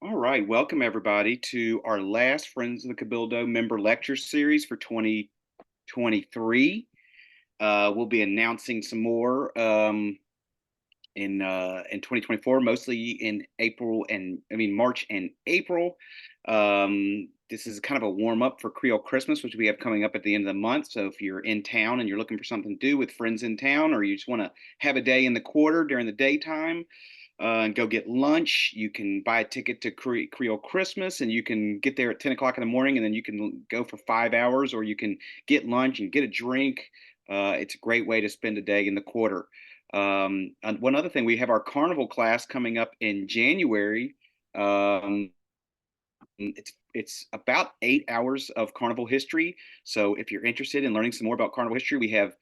All right, welcome everybody to our last Friends of the Cabildo member lecture series for 2023. We'll be announcing some more in 2024, mostly in March and April. This is kind of a warm up for Creole Christmas, which we have coming up at the end of the month. So if you're in town and you're looking for something to do with friends in town, or you just want to have a day in the quarter during the daytime, and go get lunch. You can buy a ticket to Creole Christmas, and you can get there at 10 o'clock in the morning, and then you can go for 5 hours, or you can get lunch and get a drink. It's a great way to spend a day in the quarter. And one other thing, we have our carnival class coming up in January. It's about 8 hours of carnival history. So if you're interested in learning some more about carnival history, we have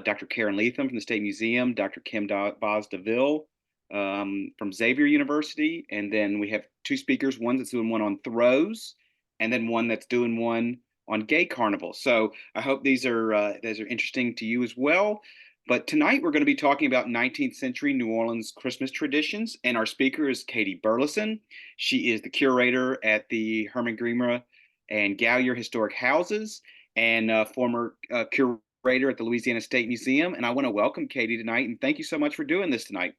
Dr. Karen Leatham from the State Museum, Dr. Kim Boz DeVille from Xavier University, and then we have two speakers, one that's doing one on throws, and then one that's doing one on gay carnival. So I hope these are interesting to you as well. But tonight we're going to be talking about 19th century New Orleans Christmas traditions, and our speaker is Katie Burlison. She is the curator at the Herman Grima and Gallier Historic Houses and former curator at the Louisiana State Museum. And I want to welcome Katie tonight, and thank you so much for doing this tonight.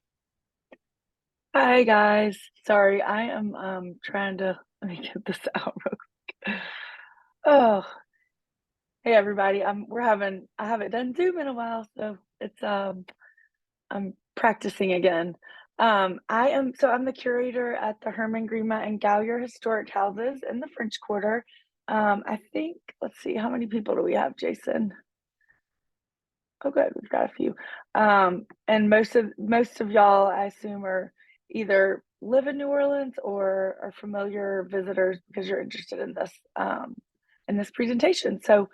Hi guys. Sorry, I am trying to let me get this out real quick. Oh, hey everybody. I haven't done Zoom in a while, so it's I'm practicing again. I'm the curator at the Herman Grima and Gallier Historic Houses in the French Quarter. I think let's see, how many people do we have, Jason? Oh, good. We've got a few. And most of y'all, I assume, are either live in New Orleans or are familiar visitors because you're interested in this presentation. So,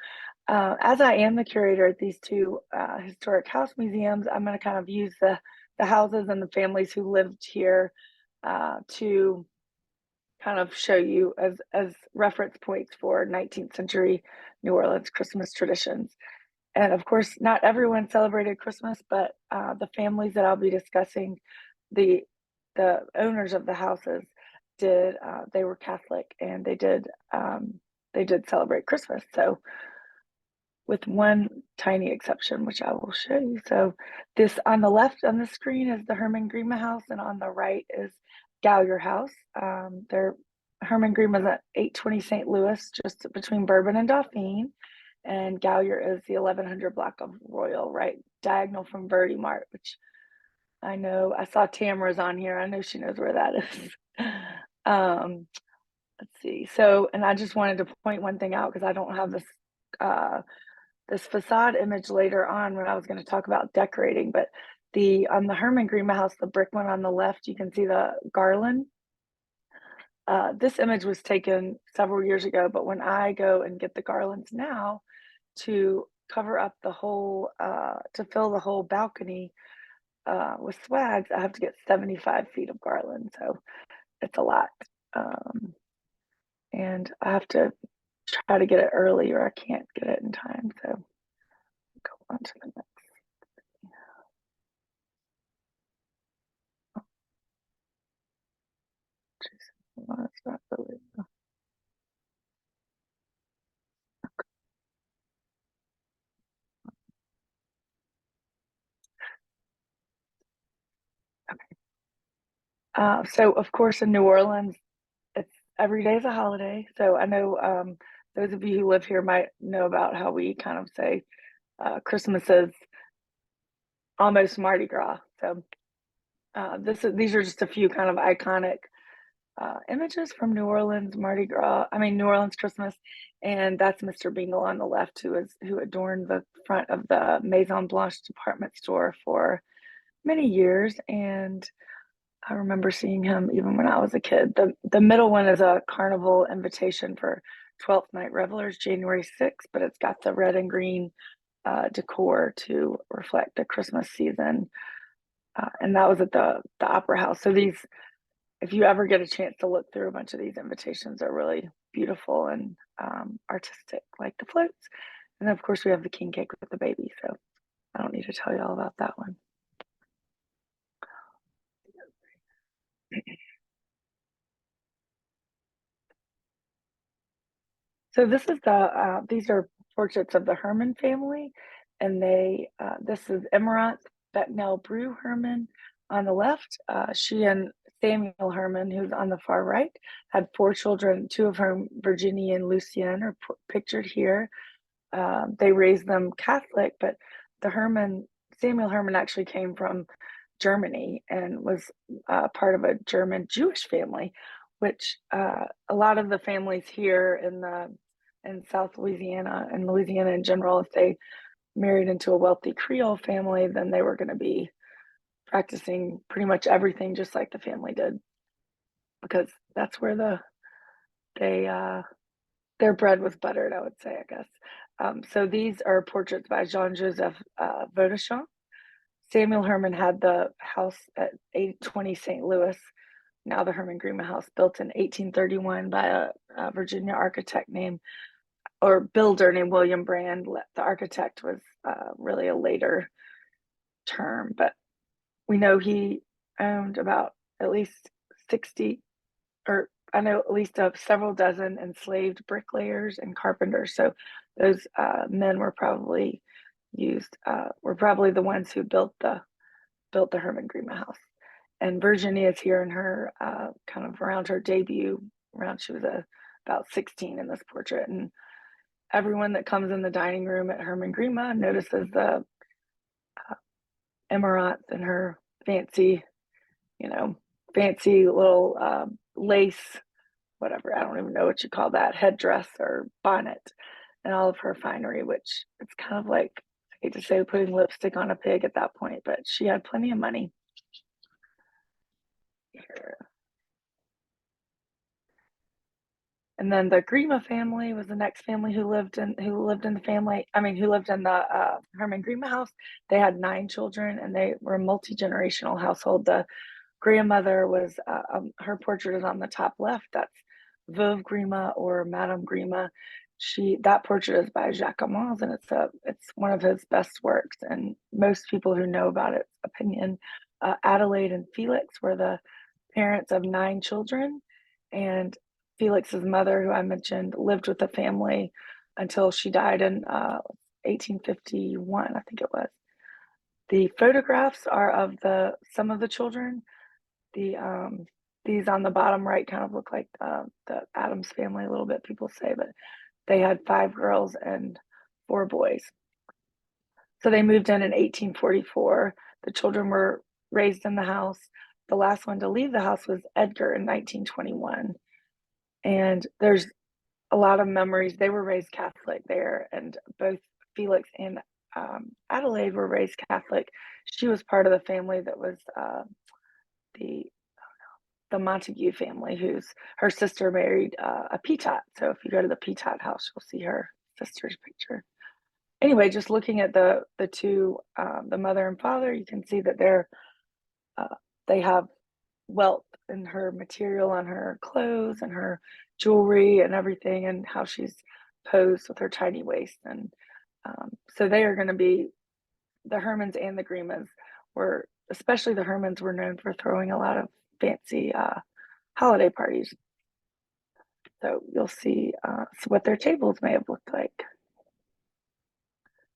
as I am the curator at these two historic house museums, I'm going to kind of use the houses and the families who lived here to kind of show you as reference points for 19th century New Orleans Christmas traditions. And of course, not everyone celebrated Christmas, but the families that I'll be discussing, the the owners of the houses did. They were Catholic, and they did celebrate Christmas. So, with one tiny exception, which I will show you. So, this on the left on the screen is the Herman Grima house, and on the right is Gallier House. They're Herman Grima is at 820 St. Louis, just between Bourbon and Dauphine, and Gallier is the 1100 block of Royal, right diagonal from Verde Mart, which I know I saw Tamara's on here. I know she knows where that is. um, let's see. So, and I just wanted to point one thing out because I don't have uh, this facade image later on when I was going to talk about decorating, but the on the Herman Grima house, the brick one on the left, you can see the garland. This image was taken several years ago, but when I go and get the garlands now to cover up the whole, to fill the whole balcony with swags, I have to get 75 feet of garland. So it's a lot. Um, and I have to try to get it early or I can't get it in time. So go on to the next. Well, it's not really. Okay. So of course in New Orleans, it's every day is a holiday. So I know those of you who live here might know about how we kind of say Christmas is almost Mardi Gras. So these are just a few kind of iconic images from New Orleans Mardi Gras. I mean New Orleans Christmas, and that's Mr. Bingle on the left, who adorned the front of the Maison Blanche department store for many years. And I remember seeing him even when I was a kid. The middle one is a carnival invitation for 12th Night Revelers, January 6th, but it's got the red and green decor to reflect the Christmas season. And that was at the Opera House. So these, if you ever get a chance to look through a bunch of these invitations, are really beautiful and artistic, like the floats. And then of course we have the king cake with the baby. So I don't need to tell you all about that one. So this is these are portraits of the Herman family, and this is Emeraunt Becknell Brew Herman on the left. She and Samuel Herman, who's on the far right, had four children, two of whom, Virginie and Lucienne, are pictured here. They raised them Catholic, but Samuel Herman actually came from Germany and was part of a German Jewish family, which a lot of the families here in South Louisiana and Louisiana in general, if they married into a wealthy Creole family, then they were going to be practicing pretty much everything just like the family did, because that's where they their bread was buttered, I would say, I guess. So these are portraits by Jean-Joseph Vaudechamp. Samuel Herman had the house at 820 St. Louis, now the Herman Grima House, built in 1831 by a Virginia architect builder named William Brand. The architect was really a later term, but we know he owned about at least 60, or I know at least several dozen enslaved bricklayers and carpenters. So those men were probably the ones who built the Herman Grima House. And Virginie is here in her kind of around her debut, around she was about 16 in this portrait. And everyone that comes in the dining room at Herman Grima notices the Emeraunt and her fancy, fancy little lace, whatever, I don't even know what you call that, headdress or bonnet, and all of her finery, which it's kind of like, I hate to say, putting lipstick on a pig at that point, but she had plenty of money. Here. And then the Grima family was the next family who lived in the family. I mean, who lived in the Herman Grima house. They had 9 children, and they were a multi-generational household. The grandmother was her portrait is on the top left. That's Veuve Grima, or Madame Grima. That portrait is by Jacquemin, and it's one of his best works. And most people who know about its opinion, Adelaide and Felix were the parents of 9 children, and Felix's mother, who I mentioned, lived with the family until she died in 1851, I think it was. The photographs are of some of the children. These on the bottom right kind of look like the Adams family a little bit, people say, but they had 5 girls and 4 boys. So they moved in 1844. The children were raised in the house. The last one to leave the house was Edgar in 1921. And there's a lot of memories. They were raised Catholic there, and both Felix and Adelaide were raised Catholic. She was part of the family that was the Montague family, her sister married a Petot. So if you go to the Petot house, you'll see her sister's picture. Anyway, just looking at the two, the mother and father, you can see that they have wealth in her material, on her clothes and her jewelry and everything, and how she's posed with her tiny waist. And so they are going to be the Hermans and the Grimas especially the Hermans were known for throwing a lot of fancy holiday parties. So you'll see what their tables may have looked like.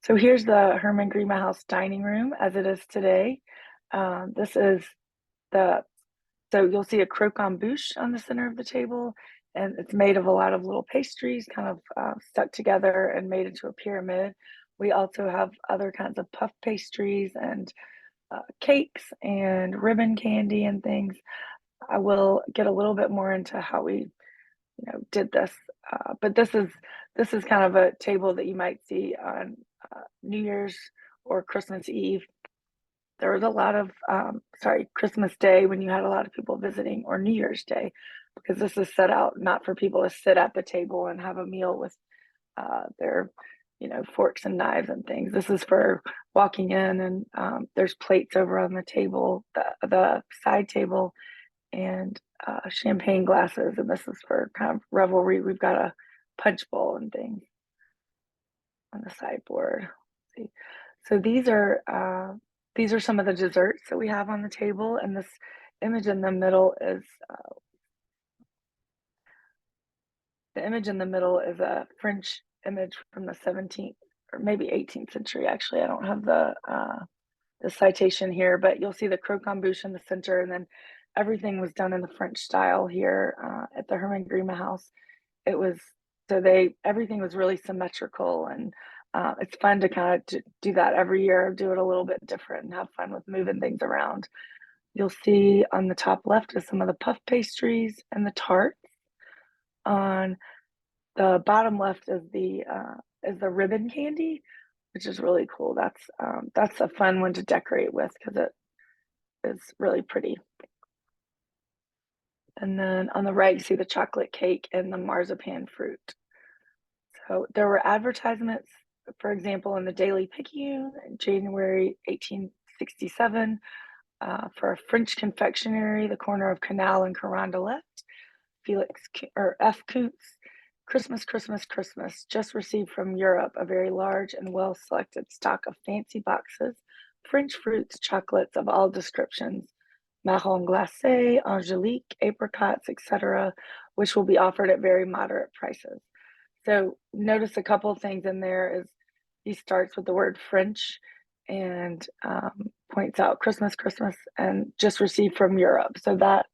So here's the Herman Grima House dining room as it is today. This is so you'll see a croquant bouche on the center of the table, and it's made of a lot of little pastries kind of stuck together and made into a pyramid. We also have other kinds of puff pastries and cakes and ribbon candy and things. I will get a little bit more into how we did this, but this is kind of a table that you might see on New Year's or Christmas Eve. There was a lot of Christmas Day, when you had a lot of people visiting, or New Year's Day, because this is set out not for people to sit at the table and have a meal with their forks and knives and things. This is for walking in, and there's plates over on the table, the side table, and champagne glasses, and this is for kind of revelry. We've got a punch bowl and things on the sideboard. See, so these are some of the desserts that we have on the table, and this image in the middle is The image in the middle is a French image from the 17th or maybe 18th century. Actually, I don't have the citation here, but you'll see the croquembouche in the center, and then everything was done in the French style here at the Herman Grima house. It was so they everything was really symmetrical, and it's fun to kind of do that every year, do it a little bit different, and have fun with moving things around. You'll see on the top left is some of the puff pastries and the tarts. On the bottom left is the ribbon candy, which is really cool. That's a fun one to decorate with because it is really pretty. And then on the right, you see the chocolate cake and the marzipan fruit. So there were advertisements, for example, in the Daily Picayune in January 1867 for a French confectionery, the corner of Canal and Carondelet. Felix or F. Kuntz, Christmas, Christmas, Christmas, just received from Europe a very large and well selected stock of fancy boxes, French fruits, chocolates of all descriptions, marron glacé, angelique, apricots, etc., which will be offered at very moderate prices. So notice a couple of things in there is he starts with the word French and points out Christmas, Christmas, and just received from Europe. So that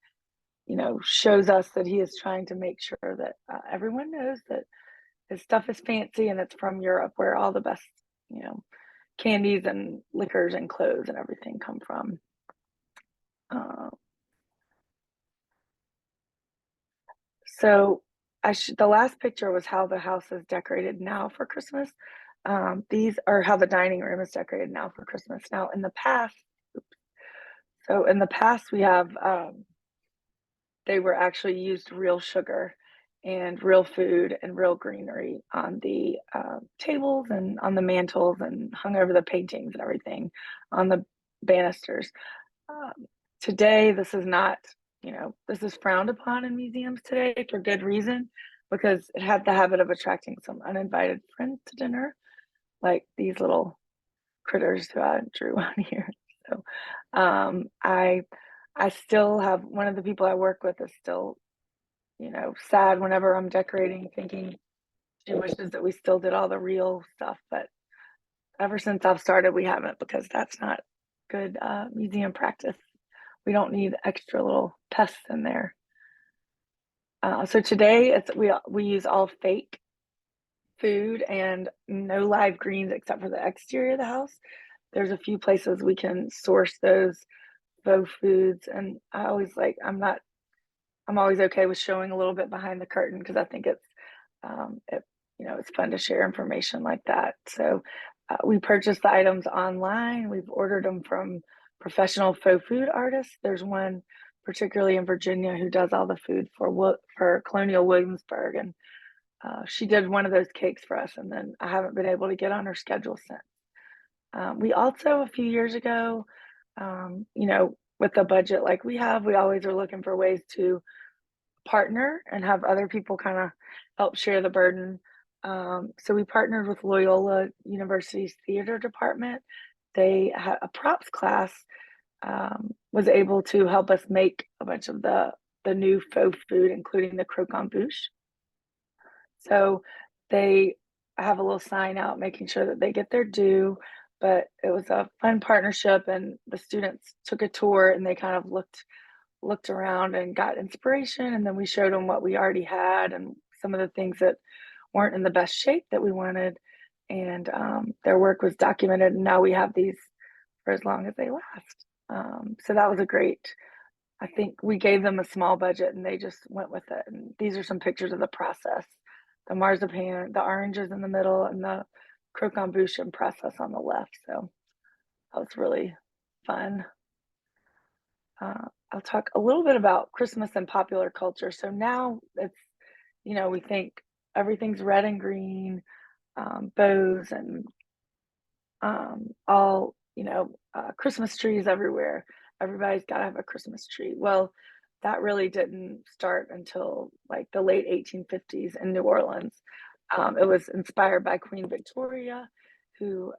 shows us that he is trying to make sure that everyone knows that his stuff is fancy and it's from Europe, where all the best, you know, candies and liquors and clothes and everything come from. Uh, so the last picture was how the house is decorated now for Christmas. These are how the dining room is decorated now for Christmas. Now in the past, we have they were actually used real sugar and real food and real greenery on the tables and on the mantles and hung over the paintings and everything on the banisters. Um, Today, this is not, this is frowned upon in museums today for good reason, because it had the habit of attracting some uninvited friends to dinner, like these little critters who I drew on here. So I still have one of the people I work with is still, sad whenever I'm decorating, thinking she wishes that we still did all the real stuff. But ever since I've started, we haven't, because that's not good museum practice. We don't need extra little pests in there. So today we use all fake food and no live greens except for the exterior of the house. There's a few places we can source those faux foods, and I'm always okay with showing a little bit behind the curtain because I think it's fun to share information like that. So we purchase the items online. We've ordered them from professional faux food artists. There's one particularly in Virginia who does all the food for Colonial Williamsburg, and she did one of those cakes for us, and then I haven't been able to get on her schedule since. We also, a few years ago, with a budget like we have, we always are looking for ways to partner and have other people kind of help share the burden. So we partnered with Loyola University's theater department. They had a props class, was able to help us make a bunch of the new faux food, including the croquembouche. So they have a little sign out making sure that they get their due. But it was a fun partnership, and the students took a tour and they kind of looked around and got inspiration, and then we showed them what we already had and some of the things that weren't in the best shape that we wanted, and their work was documented, and now we have these for as long as they last. So that was a great, I think we gave them a small budget and they just went with it. And these are some pictures of the process: the marzipan, the oranges in the middle, and the croquembouche process on the left. So that was really fun. I'll talk a little bit about Christmas and popular culture. So now we think everything's red and green, bows and all, Christmas trees everywhere. Everybody's got to have a Christmas tree. Well, that really didn't start until like the late 1850s in New Orleans. It was inspired by Queen Victoria, who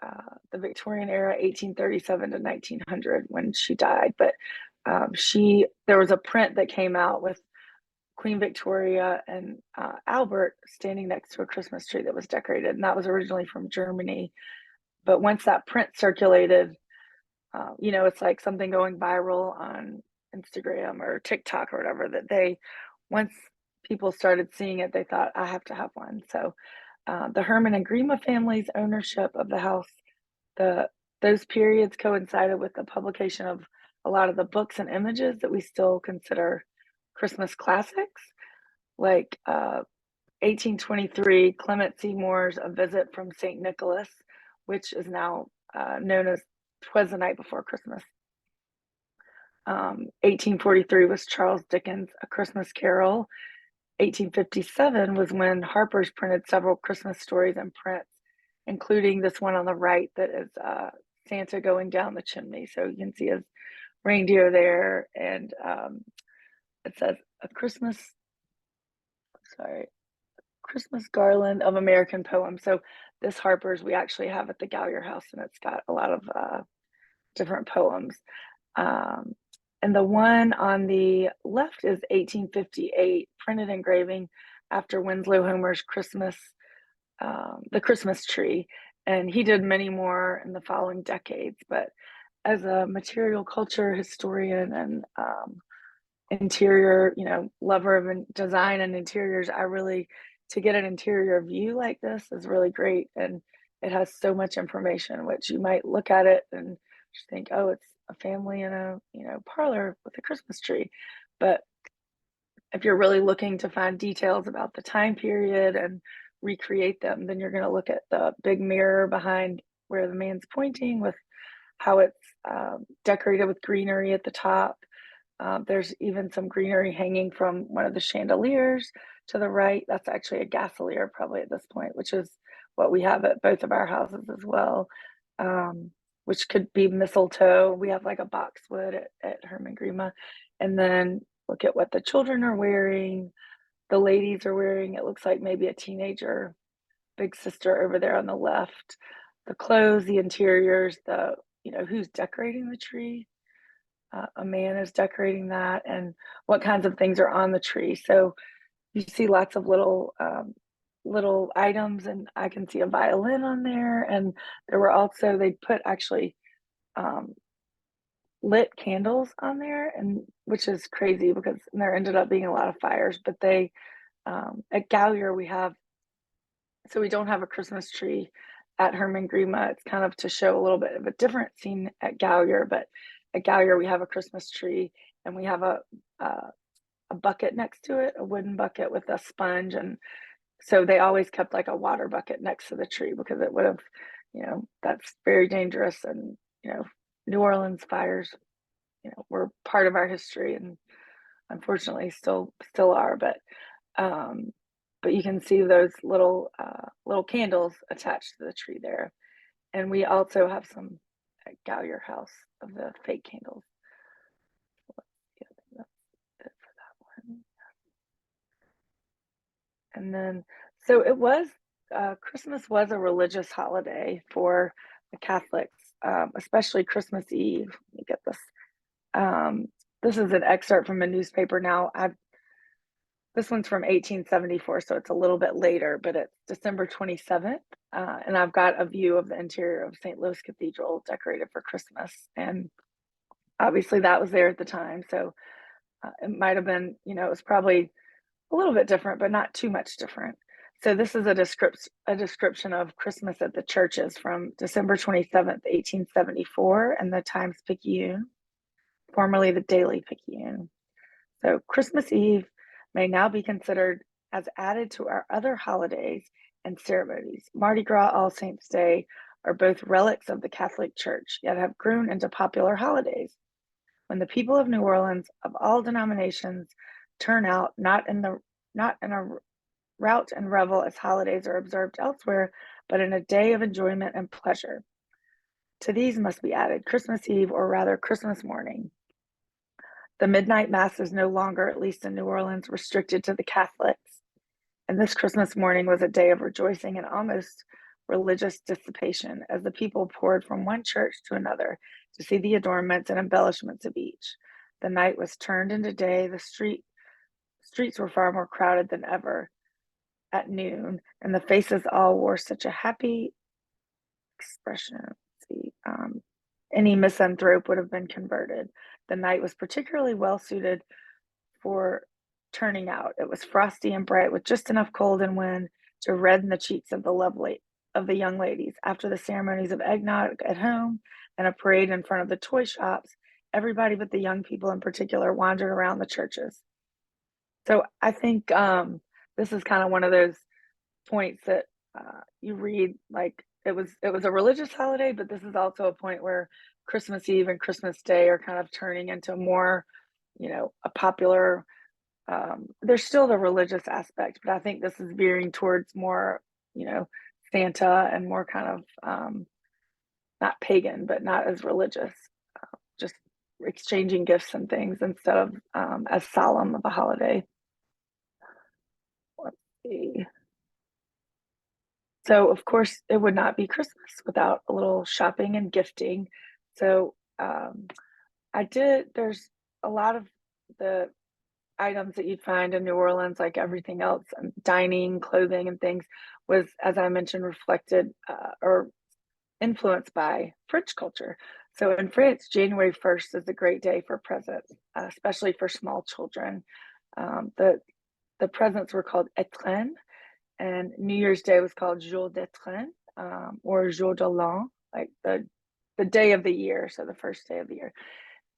the Victorian era, 1837 to 1900, when she died. But there was a print that came out with Queen Victoria and Albert standing next to a Christmas tree that was decorated, and that was originally from Germany. But once that print circulated, it's like something going viral on Instagram or TikTok or whatever, that once people started seeing it, they thought, I have to have one. So the Herman and Grima family's ownership of the house, the those periods coincided with the publication of a lot of the books and images that we still consider Christmas classics, like 1823, Clement Seymour's A Visit from St. Nicholas, which is now known as "'Twas the Night Before Christmas." 1843 was Charles Dickens' A Christmas Carol. 1857 was when Harper's printed several Christmas stories in print, including this one on the right that is Santa going down the chimney. So you can see his reindeer there, and it says a Christmas garland of American poems. So this Harper's we actually have at the Gallier House, and it's got a lot of different poems. Um, and the one on the left is 1858, printed engraving after Winslow Homer's The Christmas Tree. And he did many more in the following decades. But as a material culture historian and interior, lover of design and interiors, to get an interior view like this is really great. And it has so much information, which you might look at it and just think, oh, it's a family in a, parlor with a Christmas tree. But if you're really looking to find details about the time period and recreate them, then you're going to look at the big mirror behind where the man's pointing, with how it's decorated with greenery at the top. There's even some greenery hanging from one of the chandeliers to the right. That's actually a gasolier probably at this point, which is what we have at both of our houses as well, which could be mistletoe. We have like a boxwood at Herman Grima. And then look at what the children are wearing. The ladies are wearing, it looks like maybe a teenager, big sister over there on the left. The clothes, the interiors, who's decorating the tree. A man is decorating that, and what kinds of things are on the tree. So you see lots of little items, and I can see a violin on there. And there were also, they put actually lit candles on there, and which is crazy because there ended up being a lot of fires. But they at Gallier we don't have a Christmas tree at Herman Grima. It's kind of to show a little bit of a different scene at Gallier, but at Gallier we have a Christmas tree, and we have a bucket next to it, a wooden bucket with a sponge. And so they always kept like a water bucket next to the tree because it would have, that's very dangerous. And, New Orleans fires, were part of our history, and unfortunately still are. But you can see those little candles attached to the tree there. And we also have some at Gallier House of the fake candles. Yeah, that's it for that one. And then, so Christmas was a religious holiday for the Catholics, especially Christmas Eve. Let me get this. This is an excerpt from a newspaper now. This one's from 1874, so it's a little bit later, but it's December 27th. And I've got a view of the interior of St. Louis Cathedral decorated for Christmas. And obviously that was there at the time. So it might have been, it was probably a little bit different, but not too much different. So this is a description of Christmas at the churches from December 27th, 1874, and the Times-Picayune, formerly the Daily Picayune. So Christmas Eve may now be considered as added to our other holidays and ceremonies. Mardi Gras, All Saints' Day are both relics of the Catholic Church, yet have grown into popular holidays. When the people of New Orleans of all denominations turn out, not in a rout and revel as holidays are observed elsewhere, but in a day of enjoyment and pleasure. To these must be added Christmas Eve, or rather Christmas morning. The midnight mass is no longer, at least in New Orleans, restricted to the Catholics. And this Christmas morning was a day of rejoicing and almost religious dissipation, as the people poured from one church to another to see the adornments and embellishments of each. The night was turned into day, the streets were far more crowded than ever at noon, and the faces all wore such a happy expression. Let's see, any misanthrope would have been converted. The night was particularly well suited for turning out. It was frosty and bright, with just enough cold and wind to redden the cheeks of the young ladies. After the ceremonies of eggnog at home and a parade in front of the toy shops, everybody but the young people in particular wandered around the churches. So I think this is kind of one of those points that you read like it was a religious holiday, but this is also a point where Christmas Eve and Christmas Day are kind of turning into more, a popular. There's still the religious aspect, but I think this is veering towards more, you know, Santa and more kind of not pagan, but not as religious, just exchanging gifts and things instead of as solemn of a holiday. Let's see. So, of course, it would not be Christmas without a little shopping and gifting. So, there's a lot of the items that you'd find in New Orleans, like everything else, dining, clothing, and things, was, as I mentioned, reflected or influenced by French culture. So in France, January 1st is a great day for presents, especially for small children. The presents were called étrennes, and New Year's Day was called Jour d'étrennes, or Jour de l'an, like the day of the year, so the first day of the year.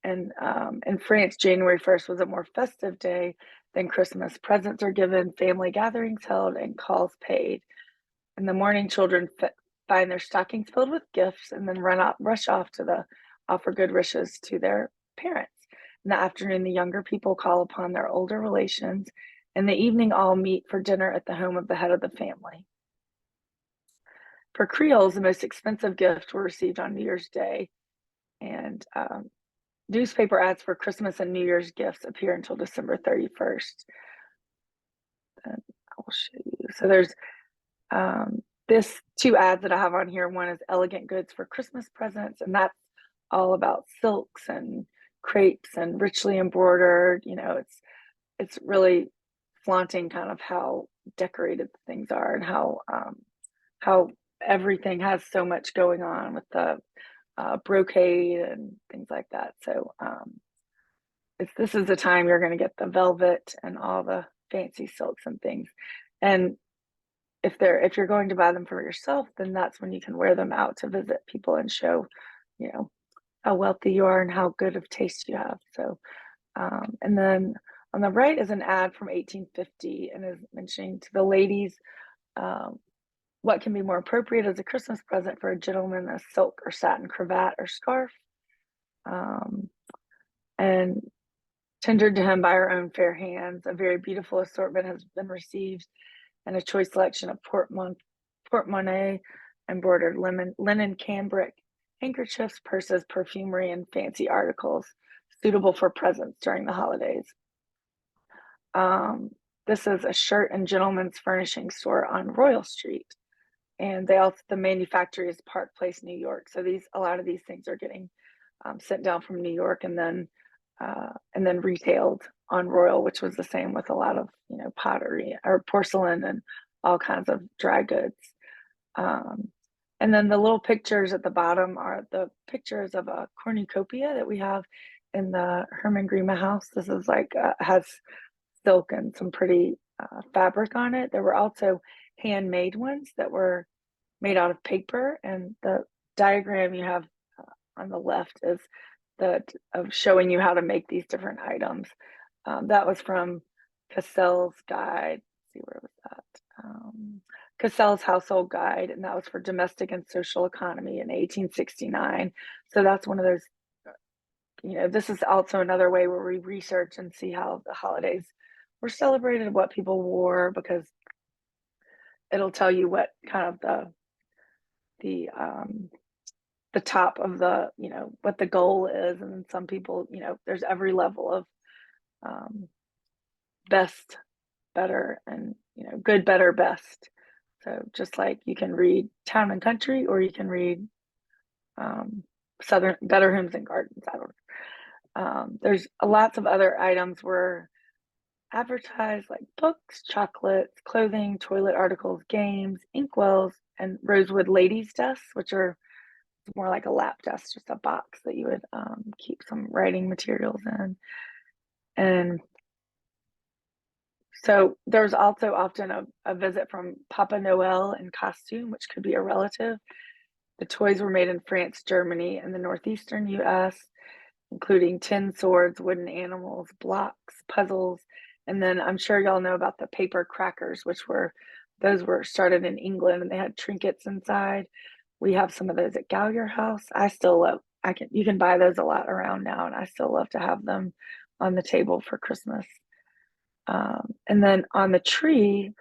And in France, January 1st was a more festive day than Christmas. Presents are given, family gatherings held, and calls paid. In the morning, children find their stockings filled with gifts and then rush off to offer good wishes to their parents. In the afternoon, the younger people call upon their older relations. In the evening, all meet for dinner at the home of the head of the family. For Creoles, the most expensive gifts were received on New Year's Day, and newspaper ads for Christmas and New Year's gifts appear until December 31st. And I will show you. So there's this two ads that I have on here. One is elegant goods for Christmas presents, and that's all about silks and crepes and richly embroidered. It's really flaunting kind of how decorated things are and how everything has so much going on with the brocade and things like that. So this is the time you're going to get the velvet and all the fancy silks and things. And if you're going to buy them for yourself, then that's when you can wear them out to visit people and show, you know, how wealthy you are and how good of taste you have. So, and then on the right is an ad from 1850 and is mentioning to the ladies what can be more appropriate as a Christmas present for a gentleman: a silk or satin cravat or scarf, and tendered to him by our own fair hands. A very beautiful assortment has been received, and a choice selection of portemonnaie, embroidered linen cambric, handkerchiefs, purses, perfumery, and fancy articles suitable for presents during the holidays. This is a shirt and gentleman's furnishing store on Royal Street, and the manufacturer is Park Place, New York. So a lot of these things are getting sent down from New York and then retailed on Royal, which was the same with a lot of pottery or porcelain and all kinds of dry goods. And then the little pictures at the bottom are the pictures of a cornucopia that we have in the Herman Grima house. This is has silk and some pretty fabric on it. There were also handmade ones that were made out of paper, and the diagram you have on the left is of showing you how to make these different items. That was from Cassell's guide. Let's see, where was that? Cassell's Household Guide, and that was for domestic and social economy in 1869. So that's one of those, this is also another way where we research and see how the holidays were celebrated, what people wore, because it'll tell you what kind of the top of what the goal is. And some people, there's every level of best, better, and good, better, best. So just like you can read Town and Country, or you can read Southern Better Homes and Gardens. I don't know. There's lots of other items where advertised like books, chocolates, clothing, toilet articles, games, inkwells, and rosewood ladies' desks, which are more like a lap desk, just a box that you would keep some writing materials in. And so there's also often a visit from Papa Noel in costume, which could be a relative. The toys were made in France, Germany, and the northeastern US, including tin swords, wooden animals, blocks, puzzles, and then I'm sure y'all know about the paper crackers, which were those were started in England and they had trinkets inside. We have some of those at Gallagher House. I still love I can you can buy those a lot around now and I still love to have them on the table for Christmas. And then on the tree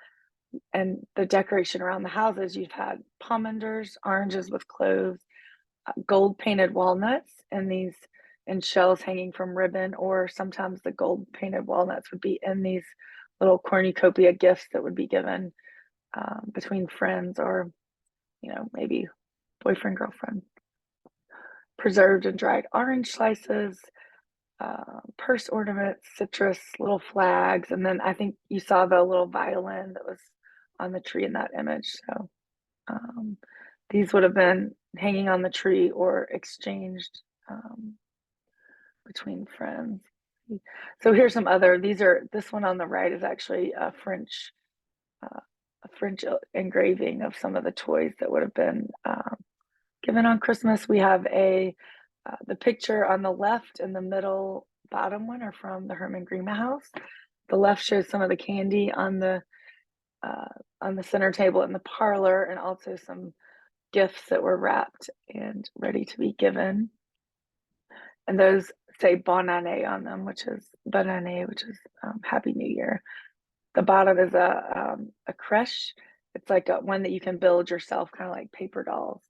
and the decoration around the houses, you've had pomanders, oranges with cloves, gold painted walnuts, and these and shells hanging from ribbon, or sometimes the gold painted walnuts would be in these little cornucopia gifts that would be given between friends or, maybe boyfriend, girlfriend. Preserved and dried orange slices, purse ornaments, citrus, little flags, and then I think you saw the little violin that was on the tree in that image. So um, these would have been hanging on the tree or exchanged between friends. So here's some other. This one on the right is actually uh, a French engraving of some of the toys that would have been given on Christmas. We have the picture on the left and the middle bottom one are from the Herman Grima house. The left shows some of the candy on the center table in the parlor, and also some gifts that were wrapped and ready to be given. And those say Bonne Année on them, which is Bonne Année, which is Happy New Year. The bottom is a creche. It's like one that you can build yourself, kind of like paper dolls.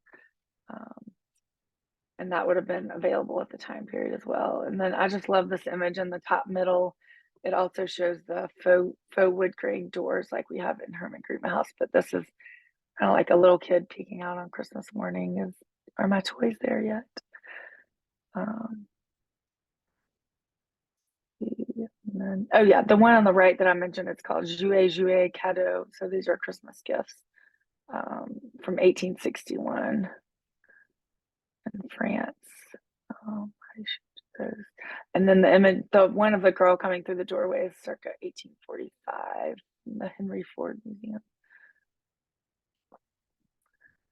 Um, and that would have been available at the time period as well. And then I just love this image in the top middle. It also shows the faux wood grain doors like we have in Herman Grima House, but this is kind of like a little kid peeking out on Christmas morning. Are my toys there yet? Um, oh yeah, the one on the right that I mentioned, it's called Jouet Cadeau. So these are Christmas gifts from 1861 in France. And then the image, the one of the girl coming through the doorway is circa 1845 in the Henry Ford Museum.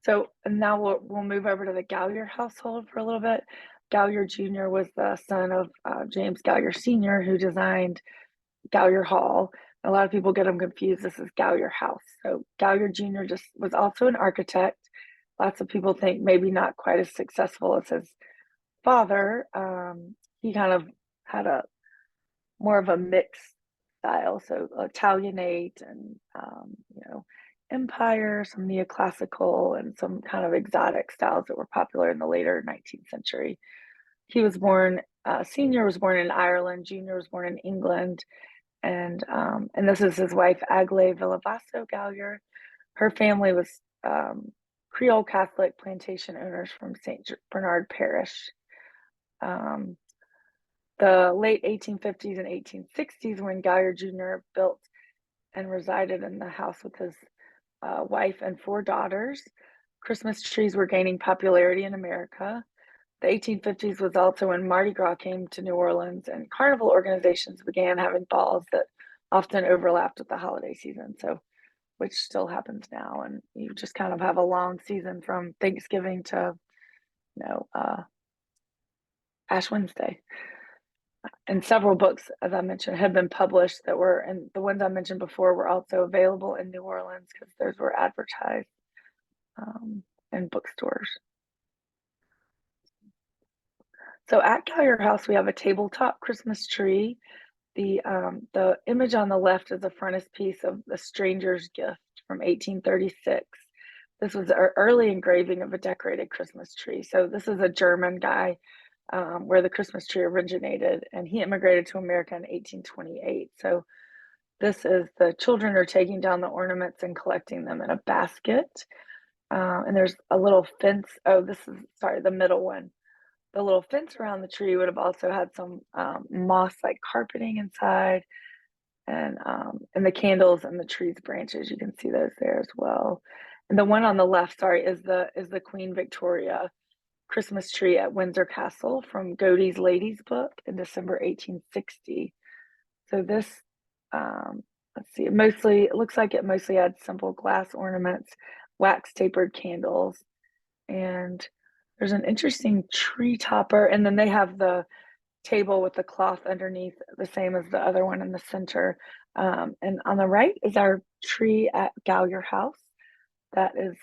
So now we'll move over to the Gallagher household for a little bit. Gallagher Jr. was the son of James Gallagher Sr., who designed Gallagher Hall. A lot of people get them confused. This is Gallagher House. So Gallagher Jr. just was also an architect. Lots of people think maybe not quite as successful as his father. He kind of had a more of a mixed style, so Italianate and Empire, some neoclassical, and some kind of exotic styles that were popular in the later 19th century. He was born. Senior was born in Ireland. Junior was born in England, and this is his wife Aglaé Villavasso Gallagher. Her family was Creole Catholic plantation owners from St. Bernard Parish. The late 1850s and 1860s, when Gallagher Jr. built and resided in the house with his wife and 4 daughters, Christmas trees were gaining popularity in America. The 1850s was also when Mardi Gras came to New Orleans, and carnival organizations began having balls that often overlapped with the holiday season, so which still happens now. And you just kind of have a long season from Thanksgiving to, Ash Wednesday. And several books, as I mentioned, have been published that were, and the ones I mentioned before were also available in New Orleans because those were advertised in bookstores. So at Gallagher House, we have a tabletop Christmas tree. The image on the left is a frontispiece of The Stranger's Gift from 1836. This was an early engraving of a decorated Christmas tree. So this is a German guy where the Christmas tree originated, and he immigrated to America in 1828. So this is the children are taking down the ornaments and collecting them in a basket. And there's a little fence. Oh, the middle one. The little fence around the tree would have also had some moss like carpeting inside. and the candles and the tree's branches, you can see those there as well. And the one on the left, sorry, is the Queen Victoria Christmas tree at Windsor Castle from Godey's Lady's Book in December 1860. So this, let's see, it looks like it mostly had simple glass ornaments, wax tapered candles, and there's an interesting tree topper. And then they have the table with the cloth underneath, the same as the other one in the center. And on the right is our tree at Gallagher House that is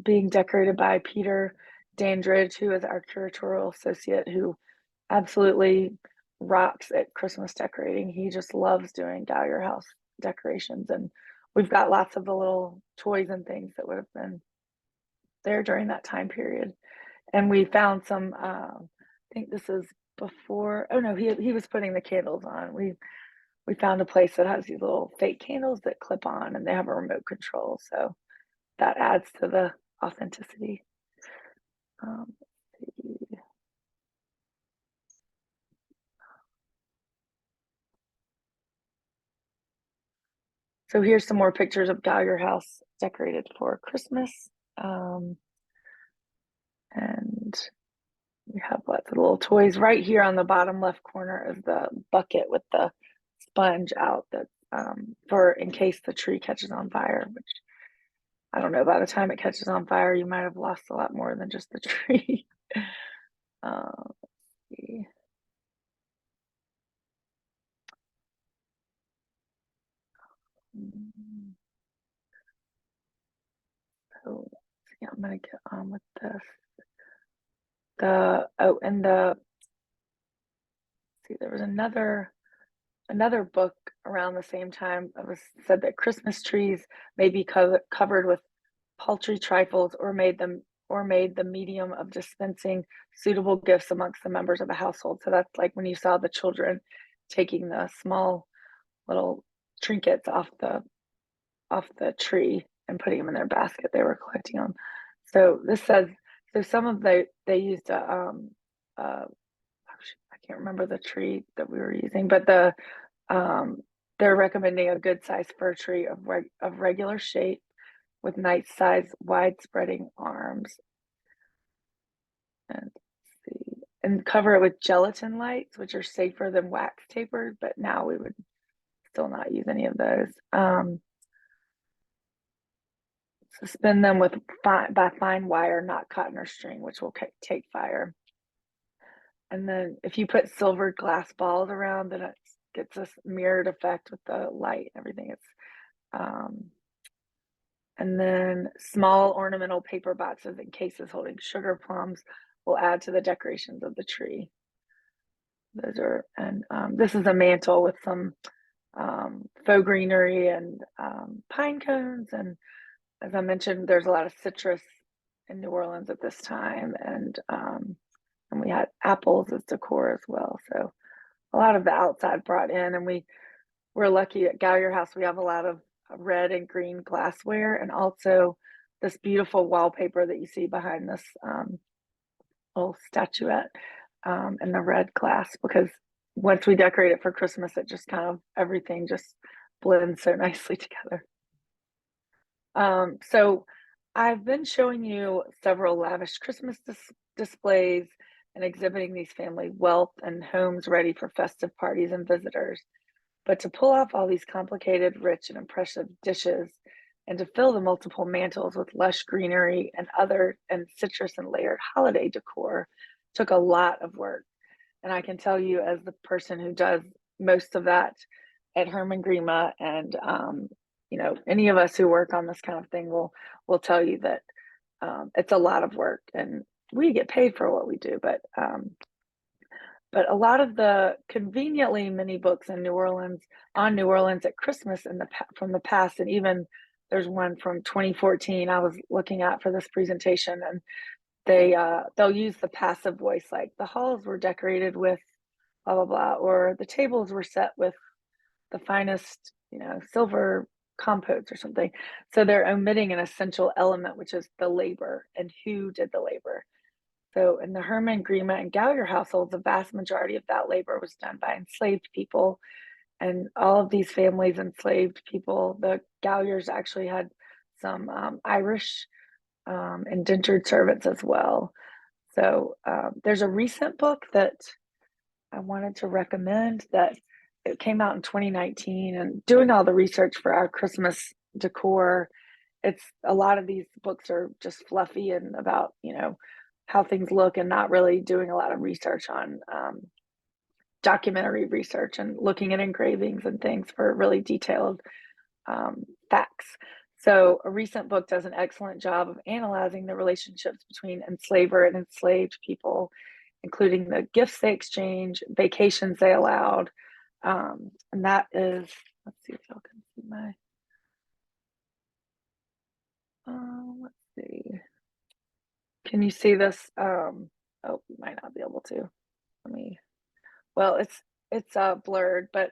being decorated by Peter Dandridge, who is our curatorial associate, who absolutely rocks at Christmas decorating. He just loves doing Gallagher House decorations, and we've got lots of the little toys and things that would have been there during that time period. And we found some. I think this is before. Oh no, he was putting the candles on. We found a place that has these little fake candles that clip on, and they have a remote control, so that adds to the authenticity. Let's see. So here's some more pictures of Gallagher House decorated for Christmas. And we have lots of little toys. Right here on the bottom left corner is the bucket with the sponge out that for in case the tree catches on fire, which I don't know, by the time it catches on fire, you might have lost a lot more than just the tree. Let's see. So yeah, I'm gonna get on with this. And see, there was another book around the same time. It was said that Christmas trees may be covered with paltry trifles or made the medium of dispensing suitable gifts amongst the members of a household. So that's like when you saw the children taking the small little trinkets off the tree and putting them in their basket. They were collecting them. So this says some of they used I can't remember the tree that we were using, but they're recommending a good sized fir tree of regular shape with nice size, wide spreading arms, and see, and cover it with gelatin lights, which are safer than wax tapered. But now we would still not use any of those. Suspend them by fine wire, not cotton or string, which will take fire. And then if you put silvered glass balls around, then it gets this mirrored effect with the light and everything. And then small ornamental paper boxes and cases holding sugar plums will add to the decorations of the tree. This is a mantle with some faux greenery and pine cones. And as I mentioned, there's a lot of citrus in New Orleans at this time, and we had apples as decor as well. So a lot of the outside brought in, and we're lucky at Gallagher House. We have a lot of red and green glassware, and also this beautiful wallpaper that you see behind this little statuette in the red glass, because once we decorate it for Christmas, it just kind of everything just blends so nicely together. So I've been showing you several lavish Christmas displays and exhibiting these family wealth and homes ready for festive parties and visitors. But to pull off all these complicated, rich, and impressive dishes and to fill the multiple mantles with lush greenery and citrus and layered holiday decor took a lot of work. And I can tell you, as the person who does most of that at Herman Grima, and any of us who work on this kind of thing will tell you that it's a lot of work, and we get paid for what we do. But a lot of the conveniently many books in New Orleans at Christmas from the past, and even there's one from 2014 I was looking at for this presentation, and they'll use the passive voice, like the halls were decorated with blah blah blah, or the tables were set with the finest silver compotes or something. So they're omitting an essential element, which is the labor and who did the labor. So in the Herman, Grima, and Gallagher households, the vast majority of that labor was done by enslaved people, and all of these families enslaved people. The Galyers actually had some Irish indentured servants as well. So there's a recent book that I wanted to recommend that it came out in 2019, and doing all the research for our Christmas decor, it's a lot of these books are just fluffy and about, how things look, and not really doing a lot of research on documentary research and looking at engravings and things for really detailed facts. So, a recent book does an excellent job of analyzing the relationships between enslaver and enslaved people, including the gifts they exchange, vacations they allowed. And that is, let's see if y'all can see my, let's see. Can you see this? Oh, you might not be able to. Let me, well, it's blurred, but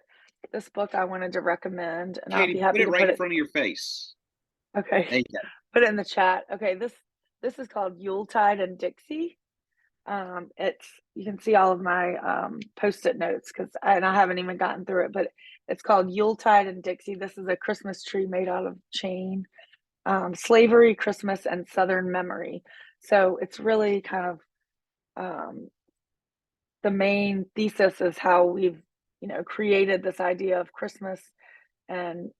this book I wanted to recommend, and I'll be Katie, put happy it to right put in it. front of your face. Okay, There you go. put it in the chat. Okay, this is called Yuletide and Dixie. It's you can see all of my post-it notes because and I haven't even gotten through it, but it's called Yuletide and Dixie. This is a Christmas tree made out of chain, slavery, Christmas, and Southern memory. So it's really kind of um, the main thesis is how we've created this idea of Christmas, and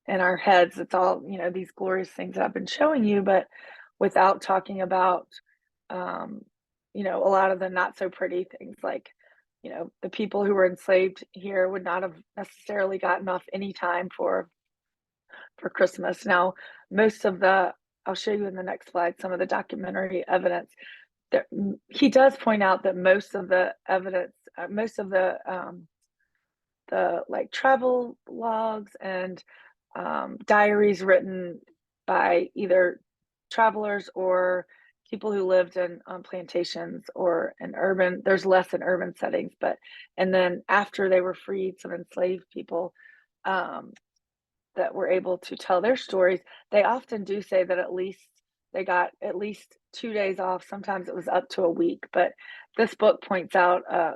in our heads it's all these glorious things that I've been showing you, but without talking about um, a lot of the not so pretty things, like the people who were enslaved here would not have necessarily gotten off any time for Christmas. Now, most of the I'll show you in the next slide some of the documentary evidence. There, he does point out that most of the evidence, most of the like travel logs and diaries written by either travelers or people who lived in plantations or in urban, there's less in urban settings, but and then after they were freed, some enslaved people um, that were able to tell their stories, they often do say that at least they got at least 2 days off. Sometimes it was up to a week, but this book points out a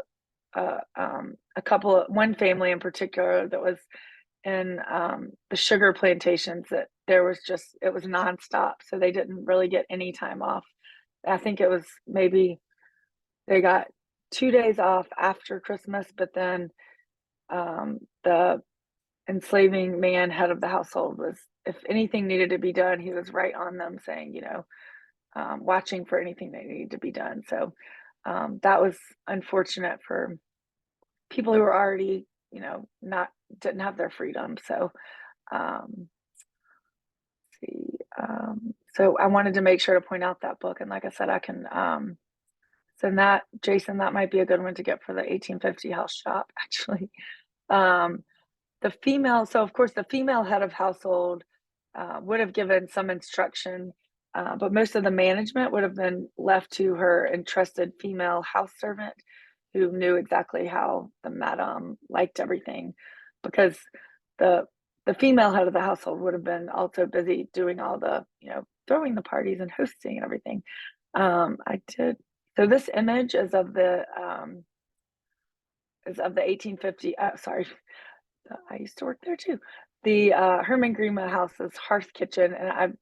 couple of one family in particular that was in the sugar plantations, that there was just it was nonstop, so they didn't really get any time off. I think it was maybe they got 2 days off after Christmas, but then the enslaving man, head of the household, was if anything needed to be done, he was right on them, saying, watching for anything that needed to be done. So that was unfortunate for people who were already, not didn't have their freedom. So, um, see, so I wanted to make sure to point out that book, and like I said, I can send that, Jason. That might be a good one to get for the 1850 house shop, actually. Um, the female, so of course, the female head of household would have given some instruction, but most of the management would have been left to her entrusted female house servant, who knew exactly how the madame liked everything, because the the female head of the household would have been also busy doing all the throwing the parties and hosting and everything. I did so this image is of the 1850. Sorry, I used to work there too. The Herman Grima House's hearth kitchen, and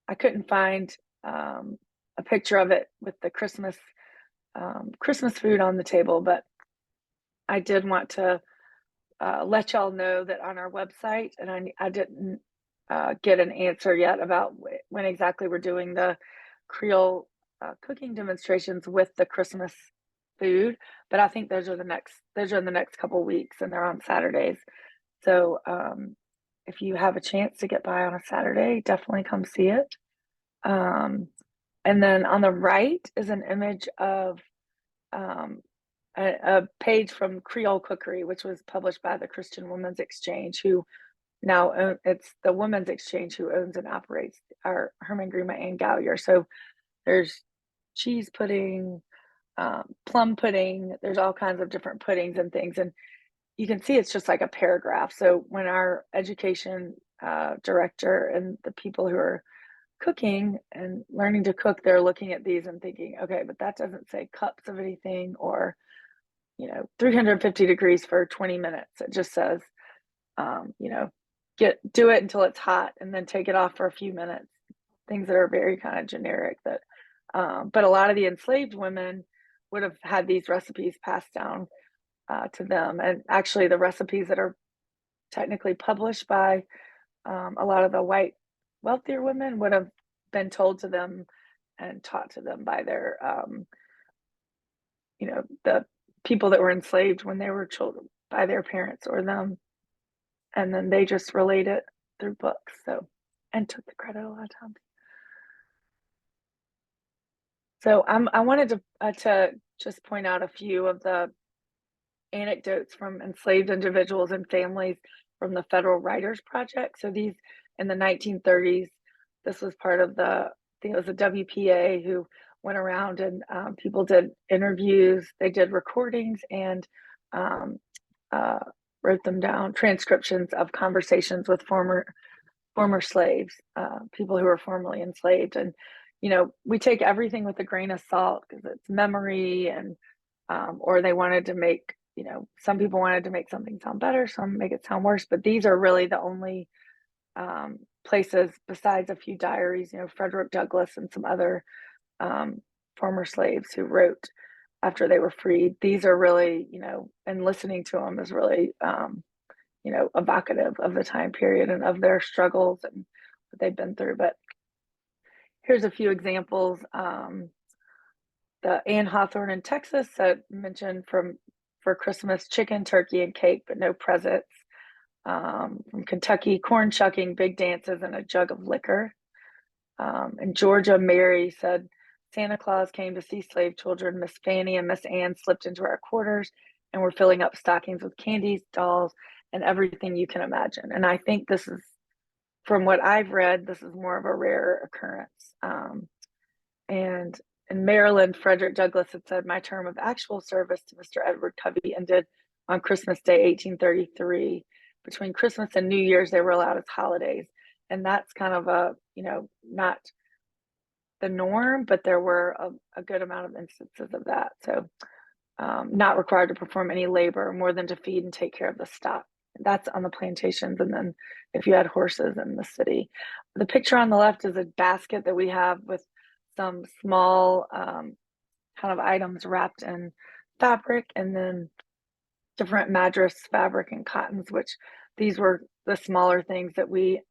I couldn't find a picture of it with the Christmas food on the table, but I did want to let y'all know that on our website, and I didn't get an answer yet about when exactly we're doing the Creole cooking demonstrations with the Christmas food, but I think those are in the next couple weeks, and they're on Saturdays. So if you have a chance to get by on a Saturday, definitely come see it. Um, and then on the right is an image of um, a page from Creole Cookery, which was published by the Christian Women's Exchange, who now it's the Women's Exchange who owns and operates our Herman Grima and Gallier. So there's cheese pudding, plum pudding. There's all kinds of different puddings and things, and you can see it's just like a paragraph. So when our education director and the people who are cooking and learning to cook, they're looking at these and thinking, okay, but that doesn't say cups of anything, or 350 degrees for 20 minutes. It just says you know, do it until it's hot and then take it off for a few minutes. Things that are very kind of generic that, but a lot of the enslaved women would have had these recipes passed down to them. And actually the recipes that are technically published by a lot of the white wealthier women would have been told to them and taught to them by their, the people that were enslaved when they were children by their parents or them. And then they just relate it through books. So, and took the credit a lot of times. So I wanted to just point out a few of the anecdotes from enslaved individuals and families from the Federal Writers Project. So these in the 1930s, this was part of I think it was the WPA who went around and people did interviews, they did recordings and um, uh, wrote them down, transcriptions of conversations with former slaves, people who were formerly enslaved. And, we take everything with a grain of salt because it's memory and, or they wanted to make, some people wanted to make something sound better, some make it sound worse. But these are really the only places besides a few diaries, Frederick Douglass and some other former slaves who wrote after they were freed. These are really, and listening to them is really, evocative of the time period and of their struggles and what they've been through. But here's a few examples. The Ann Hawthorne in Texas mentioned for Christmas, chicken, turkey, and cake, but no presents. From Kentucky, corn shucking, big dances, and a jug of liquor. In Georgia, Mary said, Santa Claus came to see slave children. Miss Fanny and Miss Ann slipped into our quarters and were filling up stockings with candies, dolls, and everything you can imagine. And I think this is, from what I've read, this is more of a rare occurrence. And in Maryland, Frederick Douglass had said, my term of actual service to Mr. Edward Covey ended on Christmas Day, 1833. Between Christmas and New Year's, they were allowed as holidays. And that's kind of not the norm, but there were a good amount of instances of that. So not required to perform any labor more than to feed and take care of the stock. That's on the plantations. And then if you had horses in the city. The picture on the left is a basket that we have with some small kind of items wrapped in fabric, and then different madras fabric and cottons, which these were the smaller things that we,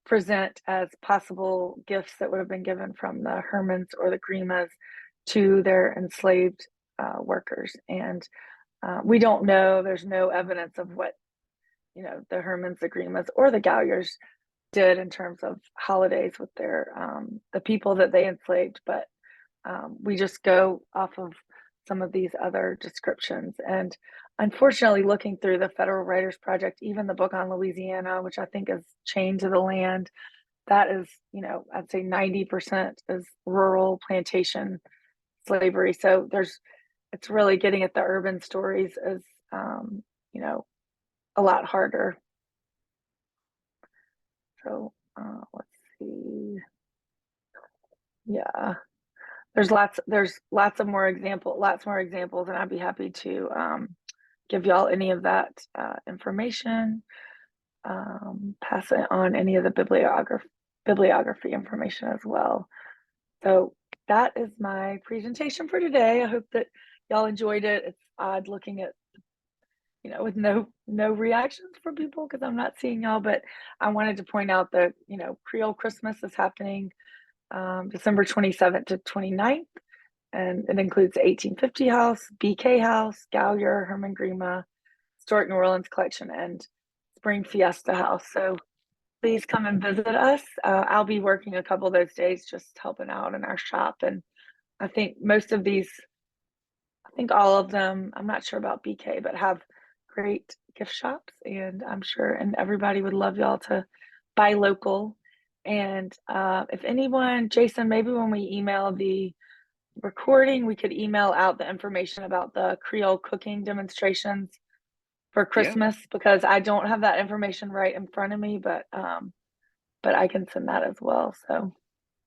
present as possible gifts that would have been given from the Hermans or the Grimas to their enslaved workers. And we don't know, there's no evidence of what, the Hermans, the Grimas, or the Galyers did in terms of holidays with their the people that they enslaved. But we just go off of some of these other descriptions. And unfortunately, looking through the Federal Writers Project, even the book on Louisiana, which I think is Chained to the Land, that is, I'd say 90% is rural plantation slavery. So it's really getting at the urban stories is, a lot harder. So let's see. Yeah. There's lots more examples, and I'd be happy to give y'all any of that information, pass it on any of the bibliography information as well. So that is my presentation for today. I hope that y'all enjoyed it. It's odd looking at, with no reactions from people because I'm not seeing y'all, but I wanted to point out that, Creole Christmas is happening December 27th to 29th. And it includes the 1850 House, BK House, Gallier, Herman Grima, Historic New Orleans Collection, and Spring Fiesta House. So please come and visit us. I'll be working a couple of those days just helping out in our shop. And I think all of them, I'm not sure about BK, but have great gift shops. And I'm sure, and everybody would love y'all to buy local. And if anyone, Jason, maybe when we email the recording, we could email out the information about the Creole cooking demonstrations for Yeah, Christmas, because I don't have that information right in front of me, but I can send that as well. So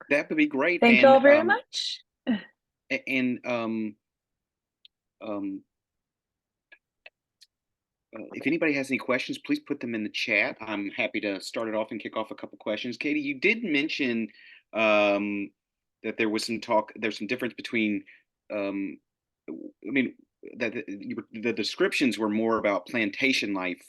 that would be great. thank you all very much. And um, If anybody has any questions, please put them in the chat. I'm happy to start it off and kick off a couple questions. Katie, you did mention um, that there was some talk. There's some difference between. I mean, that the descriptions were more about plantation life.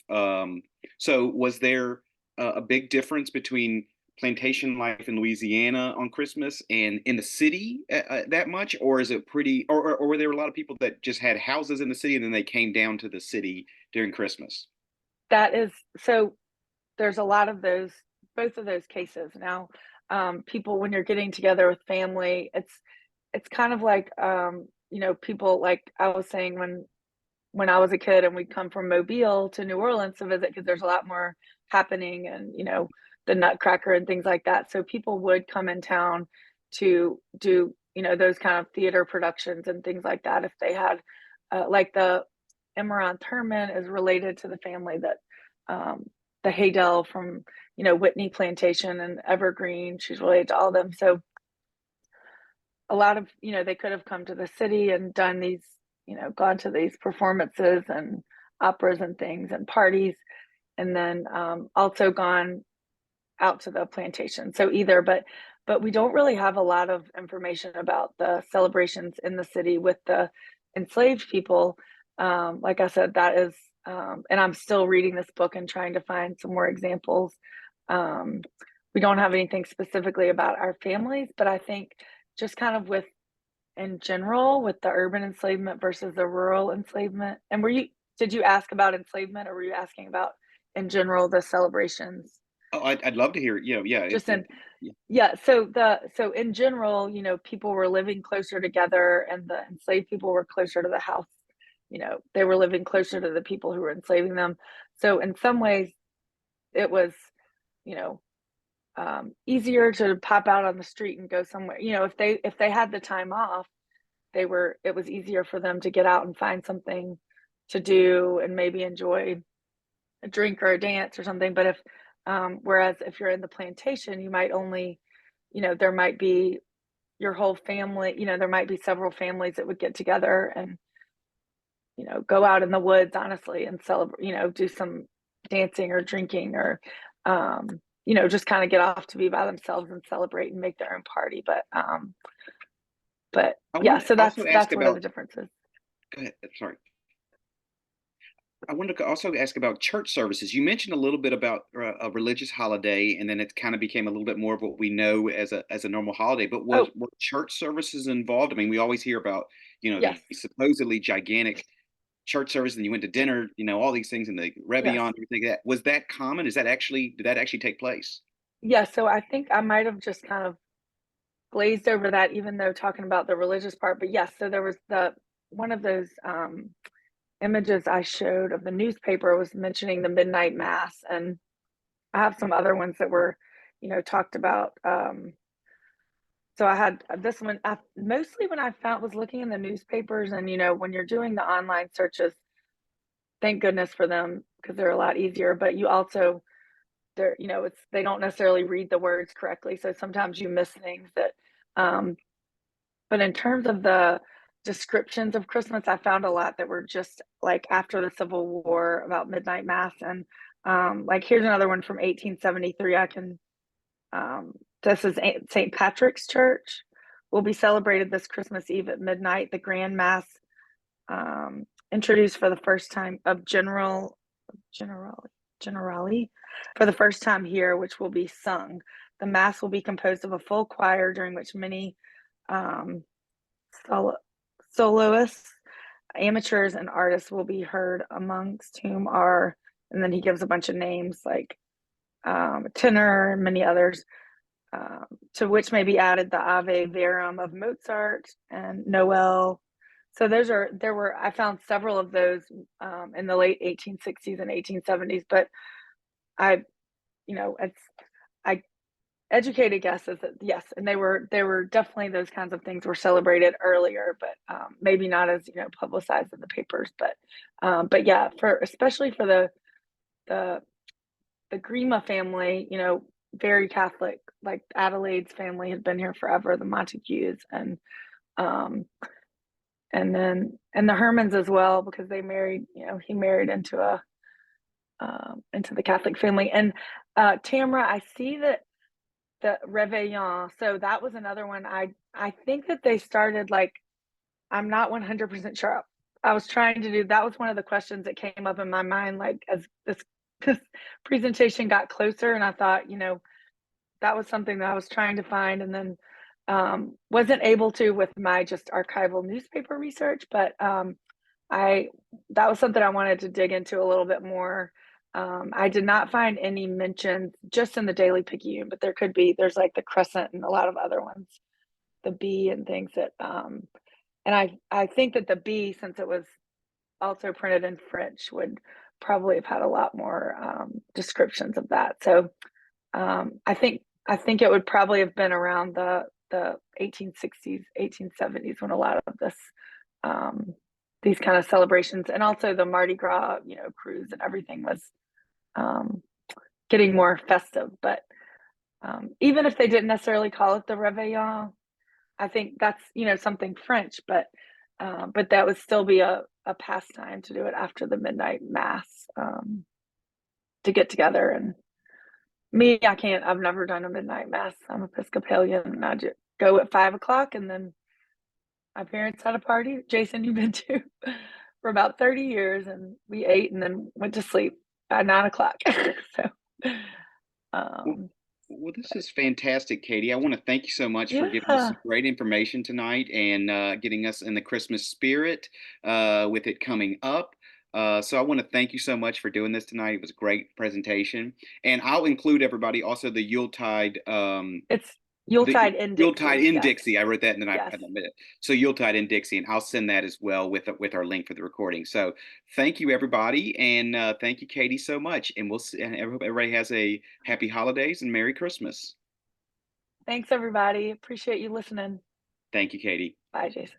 So, was there a big difference between plantation life in Louisiana on Christmas and in the city that much, or is it pretty? Or were there a lot of people that just had houses in the city and then they came down to the city during Christmas? That is so there's a lot of those both of those cases. Now, people when you're getting together with family, it's kind of like, people like I was saying when I was a kid and we'd come from Mobile to New Orleans to visit because there's a lot more happening and, the Nutcracker and things like that. So people would come in town to do, those kind of theater productions and things like that if they had, like the Emerald Herman is related to the family that, the Haydell from, Whitney Plantation and Evergreen. She's related to all of them. So a lot of, they could have come to the city and done these, gone to these performances and operas and things and parties, and then also gone out to the plantation. So either, but we don't really have a lot of information about the celebrations in the city with the enslaved people. Like I said, that is, and I'm still reading this book and trying to find some more examples. Um, we don't have anything specifically about our families, but I think just kind of with in general with the urban enslavement versus the rural enslavement. And did you ask about enslavement or were you asking about in general the celebrations? Oh, I'd love to hear. Yeah, Just in yeah. Yeah, so in general, people were living closer together and the enslaved people were closer to the house. They were living closer to the people who were enslaving them. So in some ways it was, you know, easier to pop out on the street and go somewhere. If they had the time off, it was easier for them to get out and find something to do and maybe enjoy a drink or a dance or something. But if whereas if you're in the plantation, you might only, there might be your whole family, there might be several families that would get together and, go out in the woods, honestly, and celebrate, do some dancing or drinking or, just kind of get off to be by themselves and celebrate and make their own party. But I yeah, wanted to so also ask that's one of the about. differences. Go ahead. Sorry. I wanted to also ask about church services. You mentioned a little bit about a religious holiday, and then it kind of became a little bit more of what we know as a normal holiday. But Oh, were church services involved? I mean, we always hear about yes, the supposedly gigantic church service, and you went to dinner, all these things, and the yes. Revion, everything. That was that common? Did that actually take place? Yeah, so I think I might have just kind of glazed over that even though talking about the religious part, but yes, so there was the one of those, images I showed of the newspaper was mentioning the midnight mass, and I have some other ones that were, talked about, so I had this one mostly when I found was looking in the newspapers and, when you're doing the online searches, thank goodness for them because they're a lot easier, but you also they're it's they don't necessarily read the words correctly, so sometimes you miss things that, um but in terms of the descriptions of Christmas, I found a lot that were just like after the Civil War about midnight mass and, like here's another one from 1873. I can this is St. Patrick's Church will be celebrated this Christmas Eve at midnight. The Grand Mass, introduced for the first time of general generali for the first time here, which will be sung. The mass will be composed of a full choir during which many, um, solo- soloists, amateurs, and artists will be heard, amongst whom are, and then he gives a bunch of names like, tenor and many others, to which may be added the Ave Verum of Mozart and Noel. So I found several of those, in the late 1860s and 1870s, but I, it's, I educated guesses that yes, and they were definitely those kinds of things were celebrated earlier, but maybe not as publicized in the papers. But yeah, for especially for the the Grima family, very Catholic. Like Adelaide's family had been here forever, the Montagues, um, and then and the Hermans as well because they married. He married into into the Catholic family. And Tamara, I see that the Réveillon. So that was another one. I think that they started like, I'm not 100% sure. I was trying to do that was one of the questions that came up in my mind, like as this presentation got closer, and I thought, that was something that I was trying to find, and then wasn't able to with my just archival newspaper research, but I that was something I wanted to dig into a little bit more. I did not find any mentions just in the Daily Picayune, but there's like the Crescent and a lot of other ones, the Bee and things that and I think that the Bee, since it was also printed in French, would probably have had a lot more descriptions of that. So I think it would probably have been around the 1860s, 1870s when a lot of this these kind of celebrations, and also the Mardi Gras, cruise and everything was um, getting more festive. But even if they didn't necessarily call it the Réveillon, I think that's something French, but that would still be a pastime to do it after the midnight mass, to get together. And me, I can't. I've never done a midnight mass. I'm Episcopalian, and I just go at 5 o'clock, and then my parents had a party. Jason, you've been to for about 30 years, and we ate and then went to sleep at 9 o'clock. So, Well, um, well, this is fantastic, Katie. I want to thank you so much for giving us yeah, some great information tonight and getting us in the Christmas spirit with it coming up. So I want to thank you so much for doing this tonight. It was a great presentation, and I'll include everybody also the Yuletide it's the Yuletide in Yuletide Dixie. in Yes, Dixie. I wrote that and then I yes. admit it. So Yuletide in Dixie, and I'll send that as well with our link for the recording. So thank you everybody, and thank you Katie so much. And we'll see. And everybody has a happy holidays and Merry Christmas. Thanks, everybody. Appreciate you listening. Thank you, Katie. Bye, Jason.